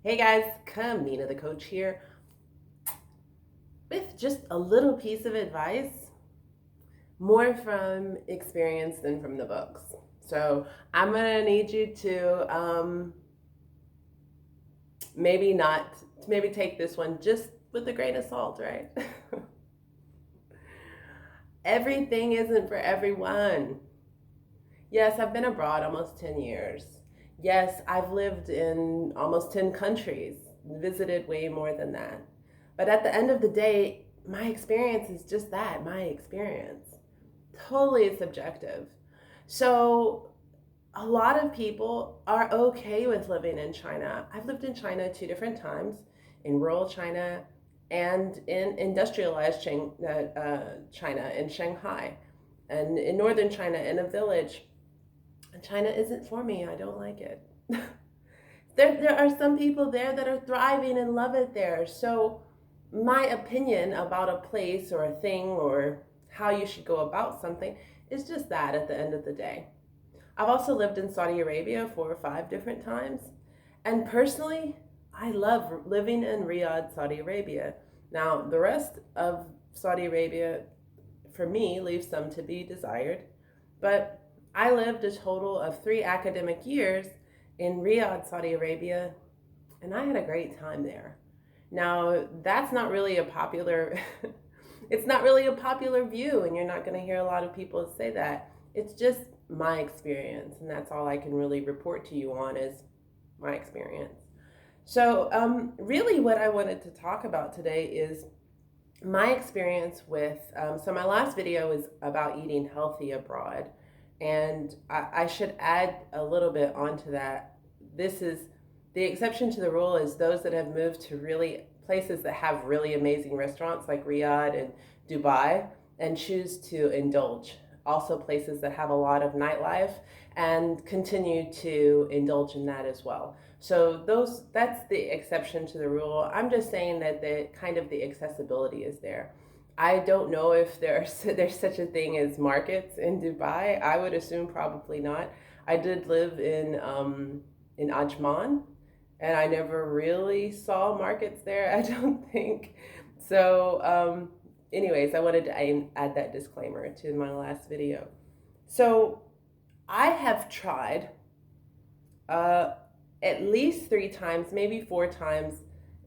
Hey guys, Kamina the Koach here with just a little piece of advice, more from experience than from the books. So I'm gonna need you to maybe not, maybe take this one just with a grain of salt, right? Everything isn't for everyone. Yes, I've been abroad almost 10 years. Yes, I've lived in almost 10 countries, visited way more than that. But at the end of the day, my experience is just that, my experience. Totally subjective. So, a lot of people are okay with living in China. I've lived in China two different times, in rural China and in industrialized China in Shanghai, and in northern China in a village. China isn't for me. I don't like it. There are some people there that are thriving and love it there. So, my opinion about a place or a thing or how you should go about something is just that at the end of the day. I've also lived in Saudi Arabia 4 or 5 different times. And personally, I love living in Riyadh, Saudi Arabia. Now, the rest of Saudi Arabia, for me, leaves some to be desired. But I lived a total of 3 academic years in Riyadh, Saudi Arabia, and I had a great time there. Now, that's not really a popular it's not really a popular view, and you're not going to hear a lot of people say that. It's just my experience, and that's all I can really report to you on is my experience. So, really, what I wanted to talk about today is my experience with. So, my last video was about eating healthy abroad, and I should add a little bit onto that. This is the exception to the rule is those that have moved to really places that have really amazing restaurants like Riyadh and Dubai and choose to indulge. Also, places that have a lot of nightlife and continue to indulge in that as well. So that's the exception to the rule. I'm just saying that the kind of the accessibility is there. I don't know if there's such a thing as markets in Dubai. I would assume probably not. I did live in Ajman, and I never really saw markets there. I don't think so. Anyways, I wanted to add that disclaimer to my last video. So I have tried uh, at least 3 times, maybe 4 times,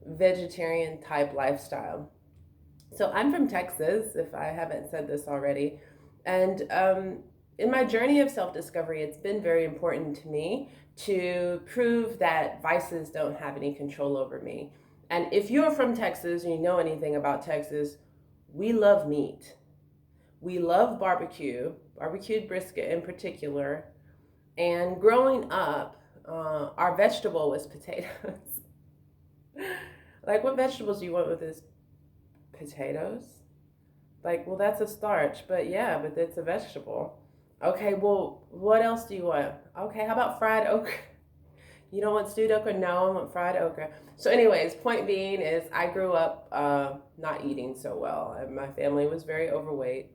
vegetarian type lifestyle. So I'm from Texas, if I haven't said this already. And in my journey of self discovery, it's been very important to me to prove that vices don't have any control over me. And if you're from Texas and you know anything about Texas, we love meat. We love barbecue, barbecued brisket in particular. And growing up, our vegetable was potatoes. Like, what vegetables do you want with this? Potatoes? Like, well, that's a starch, but yeah, but it's a vegetable. Okay, well, what else do you want? Okay, how about fried okra? You don't want stewed okra? No, I want fried okra. So, anyways, point being is I grew up not eating so well. And my family was very overweight.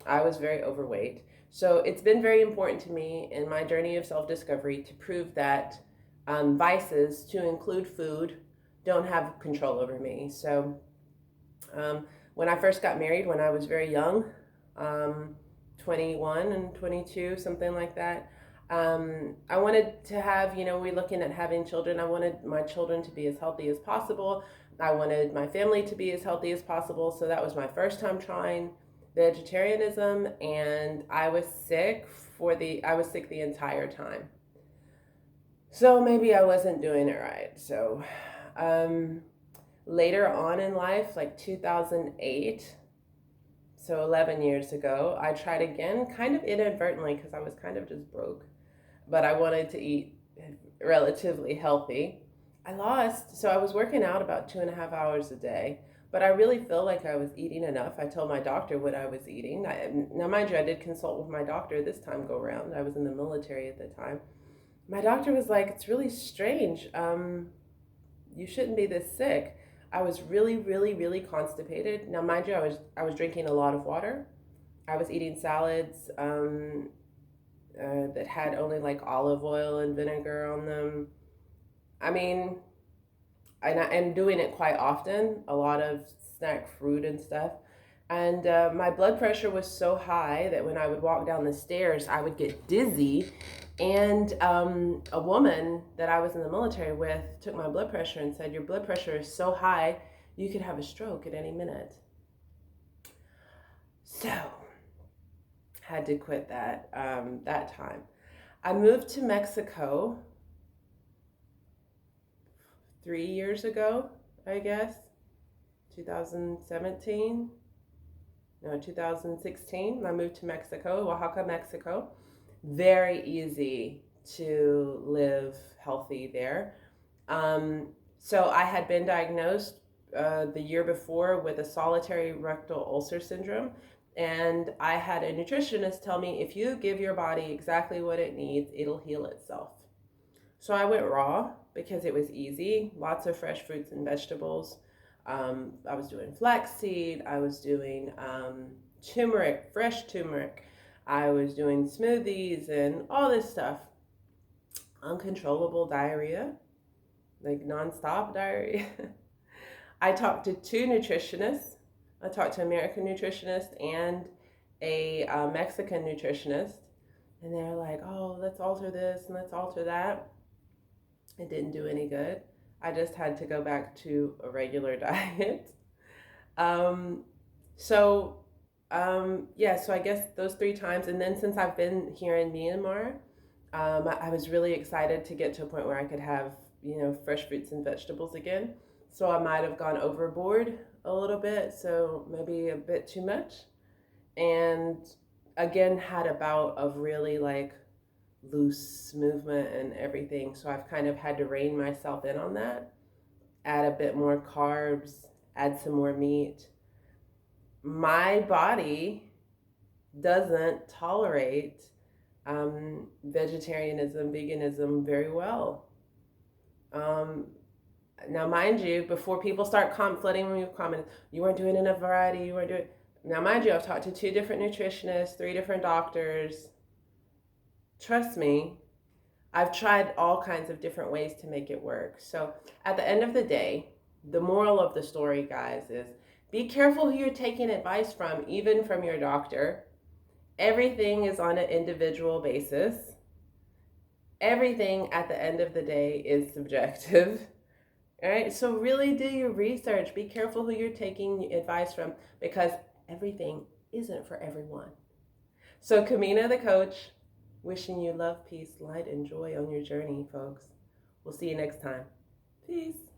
I was very overweight. So, it's been very important to me in my journey of self discovery to prove that vices, to include food, don't have control over me. So, when I first got married, when I was very young, 21 and 22, something like that, I wanted to have, we're looking at having children. I wanted my children to be as healthy as possible. I wanted my family to be as healthy as possible. So that was my first time trying vegetarianism, and I was sick the entire time. So maybe I wasn't doing it right. So, later on in life, like 2008, so 11 years ago, I tried again, kind of inadvertently because I was kind of just broke, but I wanted to eat relatively healthy. So I was working out about 2.5 hours a day, but I really feel like I was eating enough. I told my doctor what I was eating. Now, mind you, I did consult with my doctor this time go around. I was in the military at the time. My doctor was like, it's really strange. You shouldn't be this sick. I was really, really, really constipated. Now, mind you, I was drinking a lot of water. I was eating salads that had only like olive oil and vinegar on them. I mean, and I'm doing it quite often, a lot of snack fruit and stuff. And my blood pressure was so high that when I would walk down the stairs, I would get dizzy. And a woman that I was in the military with took my blood pressure and said, "Your blood pressure is so high, you could have a stroke at any minute." So, had to quit that time. I moved to Mexico 3 years ago, I guess, 2017. No, 2016. I moved to Mexico, Oaxaca, Mexico. Very easy to live healthy there. So I had been diagnosed the year before with a solitary rectal ulcer syndrome. And I had a nutritionist tell me, if you give your body exactly what it needs, it'll heal itself. So I went raw because it was easy, lots of fresh fruits and vegetables. I was doing flaxseed, I was doing turmeric, fresh turmeric. I was doing smoothies and all this stuff. Uncontrollable diarrhea, like nonstop diarrhea. I talked to two nutritionists. I talked to an American nutritionist and a Mexican nutritionist. And they're like, "Oh, let's alter this and let's alter that." It didn't do any good. I just had to go back to a regular diet. Um, so, yeah, so I guess those 3 times. And then since I've been here in Myanmar, I was really excited to get to a point where I could have, fresh fruits and vegetables again. So I might have gone overboard a little bit, so maybe a bit too much. And again, had a bout of really like loose movement and everything. So I've kind of had to rein myself in on that, add a bit more carbs, add some more meat. My body doesn't tolerate vegetarianism, veganism very well. Um, Now, mind you, before people start flooding me with comments, you weren't doing enough variety, you weren't doing. Now, mind you, I've talked to 2 different nutritionists, 3 different doctors. Trust me, I've tried all kinds of different ways to make it work. So, at the end of the day, the moral of the story, guys, is be careful who you're taking advice from, even from your doctor. Everything is on an individual basis. Everything at the end of the day is subjective. All right, so really do your research. Be careful who you're taking advice from, because everything isn't for everyone. So, Kamina the Koach, wishing you love, peace, light, and joy on your journey, folks. We'll see you next time. Peace.